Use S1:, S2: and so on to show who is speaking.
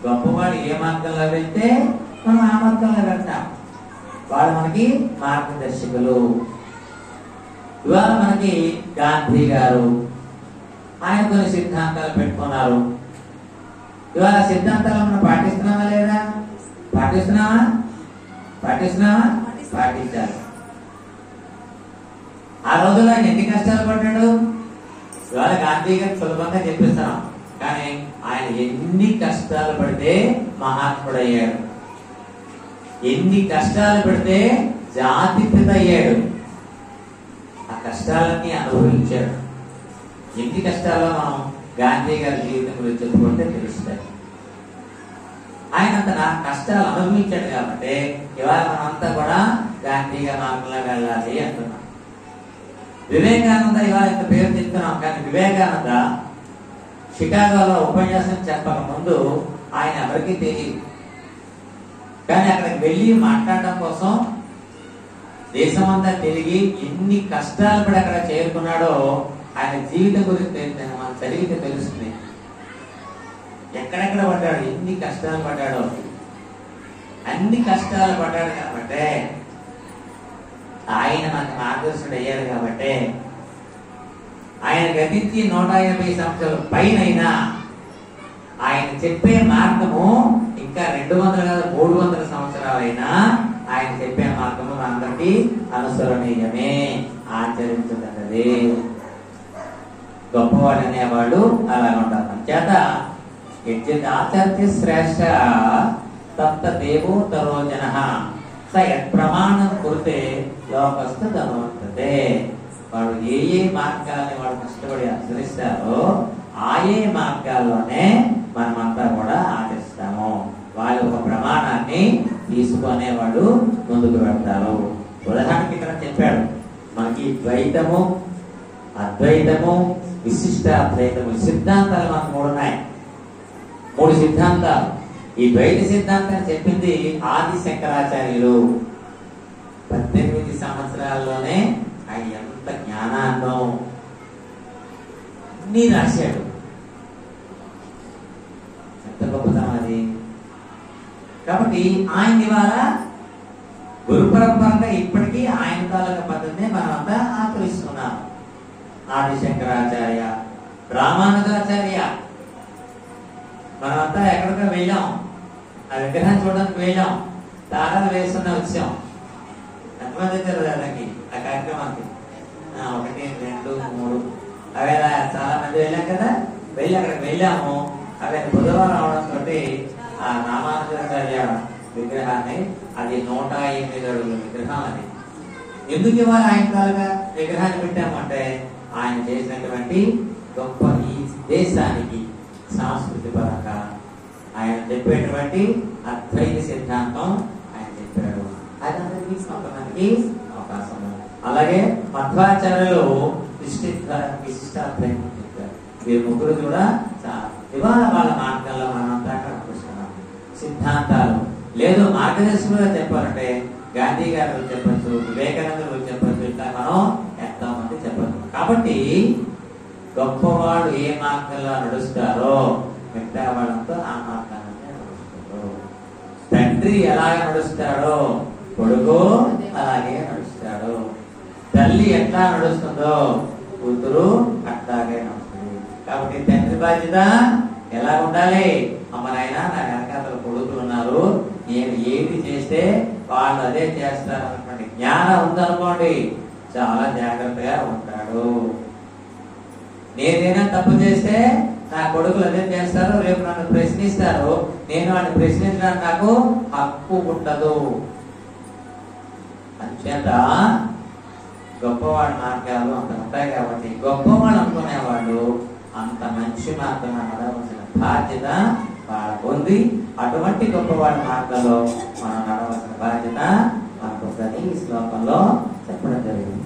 S1: గొప్పవాడు ఏ మార్గంలో వెళ్తే మనం ఆ మార్గంలో వెళ్తాం. వాళ్ళు మనకి మార్గదర్శకులు. ఇవాళ మనకి గాంధీ గారు ఆయన కొన్ని సిద్ధాంతాలు పెట్టుకున్నారు. ఇవాళ సిద్ధాంతాలు మనం పాటిస్తున్నామా లేదా? పాటిస్తున్నామా? పాటించాలి. ఆ రోజుల్లో ఆయన ఎన్ని కష్టాలు పడ్డాడు? ఇవాళ గాంధీ గారు సులభంగా చెప్పిస్తున్నాం, కానీ ఆయన ఎన్ని కష్టాలు పడితే మహాత్ముడయ్యాడు, ఎన్ని కష్టాలు పడితే జాతిపిత అయ్యాడు. ఆ కష్టాలన్నీ అనుభవించాడు. ఎన్ని కష్టాల్లో మనం గాంధీ గారి జీవితం గురించి చెప్పుకుంటే తెలుస్తాయి. ఆయన అంత కష్టాలు అనుభవించాడు కాబట్టి ఇవాళ మనంతా కూడా గాంధీ గారి మార్గంలో వెళ్ళాలి అంటున్నాం. వివేకానంద ఇవాళ ఇంత పేరు చెప్తున్నాం, కానీ వివేకానంద షికాగోలో ఉపన్యాసం చెప్పక ముందు ఆయన ఎవరికీ తెలియదు. కానీ అక్కడికి వెళ్ళి మాట్లాడటం కోసం దేశమంతా తిరిగి ఎన్ని కష్టాలు పడి అక్కడ చేరుకున్నాడో ఆయన జీవితం గురించి మనం చదివితే తెలుస్తుంది. ఎక్కడెక్కడ పడ్డాడు, ఎన్ని కష్టాలు పడ్డాడో. అన్ని కష్టాలు పడ్డాడు కాబట్టి ఆయన మనకు మార్గదర్శకుడు అయ్యాడు. కాబట్టి ఆయన గతించి 150 సంవత్సరాల పైన ఆయన చెప్పే మార్గము ఇంకా 200 కాదు 300 సంవత్సరాలైనా ఆయన చెప్పే మార్గము మనందరికీ అనుసరణీయమే, ఆచరించదన్నది. గొప్పవాడు అనేవాళ్ళు అలా ఉంటారు. చేత ఆచర్య శ్రేష్ఠ తప్త దేవో తరో జన స యత్ప్రమాణం కురితే లోకస్థ ధనవంతతే. వాడు ఏ మార్గాల్ని వాడు కష్టపడి అనుసరిస్తారో ఏ మార్గాల్లోనే మనమంతా కూడా ఆచరిస్తాము. వాళ్ళు ఒక ప్రమాణాన్ని తీసుకునే వాళ్ళు ముందుకు వెళ్తారు. ఉదాహరణకి ఇక్కడ చెప్పాడు, మనకి ద్వైతము, అద్వైతము, విశిష్టాద్వైతము సిద్ధాంతాలు మనకు 3 ఉన్నాయి. 3 సిద్ధాంతాలు. ఈ ద్వైత సిద్ధాంతాన్ని చెప్పింది ఆది శంకరాచార్యులు. 18 సంవత్సరాల్లోనే ఆయన ఎంత జ్ఞానాన్నో అన్ని రాశాడు. ఎంత గొప్పతనం అది. కాబట్టి ఆయన ఇవాళ గురు పరంపరగా ఇప్పటికీ ఆయన తాలూకా పద్ధతిని మనమంతా ఆచరిస్తున్నాం. ఆది శంకరాచార్య, రామానుజాచార్య, మనమంతా ఎక్కడికో వెళ్ళాం, ఆ విగ్రహాన్ని చూడడానికి వెళ్ళాం, తాళాలు వేస్తున్నా వచ్చాం. ఎంతమంది వచ్చారు దానికి ఆ కార్యక్రమానికి? 1, 2, 3 అవే చాలా మంది వెళ్ళాం కదా. వెళ్ళి అక్కడికి వెళ్ళాము. అవి బుధవారం అవడంతో ఆ రామానుజాచార్య విగ్రహాన్ని, అది 108 అడుగుల విగ్రహం. అది ఎందుకు ఇవాళ ఆయన తాలూకా విగ్రహాన్ని పెట్టామంటే ఆయన చేసినటువంటి గొప్ప ఈ దేశానికి సంస్కృతి పరంగా ఆయన చెప్పేటువంటి అద్వైత సిద్ధాంతం ఆయన చెప్పాడు. అది అందరికీ కొంతమందికి అవకాశం. అలాగే మధ్వాచార్యులు విశిష్టాద్వైతం చెప్పారు. వీరు ముగ్గురు కూడా ఇవాళ వాళ్ళ మార్గాల్లో మనంతా కనిపిస్తున్నాం. సిద్ధాంతాలు లేదు, మార్గదర్శకులుగా చెప్పాలంటే గాంధీ గారు చెప్పచ్చు, వివేకానందులు చెప్పచ్చు, ఇట్లా మనం ఎంతో మంది చెప్పచ్చు. కాబట్టి గొప్పవాడు ఏ మార్గంలో నడుస్తారో మిగతా వాళ్ళంతా ఆ మార్గాన్ని నడుస్తారు. తండ్రి ఎలాగ నడుస్తాడో కొడుకు అలాగే నడుస్తాడు. తల్లి ఎట్లా నడుస్తుందో కూతురు అట్లాగే నడుస్తుంది. కాబట్టి తండ్రి బాధ్యత ఎలా ఉండాలి? అమ్మ నాయన, నా వెనకాతల కొడుకులు ఉన్నారు, నేను ఏది చేస్తే వాళ్ళు అదే చేస్తారు అన్నటువంటి జ్ఞానం ఉందనుకోండి, చాలా జాగ్రత్తగా ఉంటాడు. నేనేదైనా తప్పు చేస్తే నా కొడుకులు అదే చేస్తారు, రేపు నన్ను ప్రశ్నిస్తారు, నేను వాడిని ప్రశ్నించడానికి నాకు హక్కు ఉండదు. అంచేత గొప్పవాడి మార్గాలు అంత ఉంటాయి. కాబట్టి గొప్పవాడు అనుకునేవాడు అంత మంచి మార్గం నడవలసిన బాధ్యత వాళ్ళకు ఉంది. అటువంటి గొప్పవాడి మార్గంలో మనం నడవలసిన బాధ్యత మనకు ఈ శ్లోకంలో చెప్పడం జరిగింది.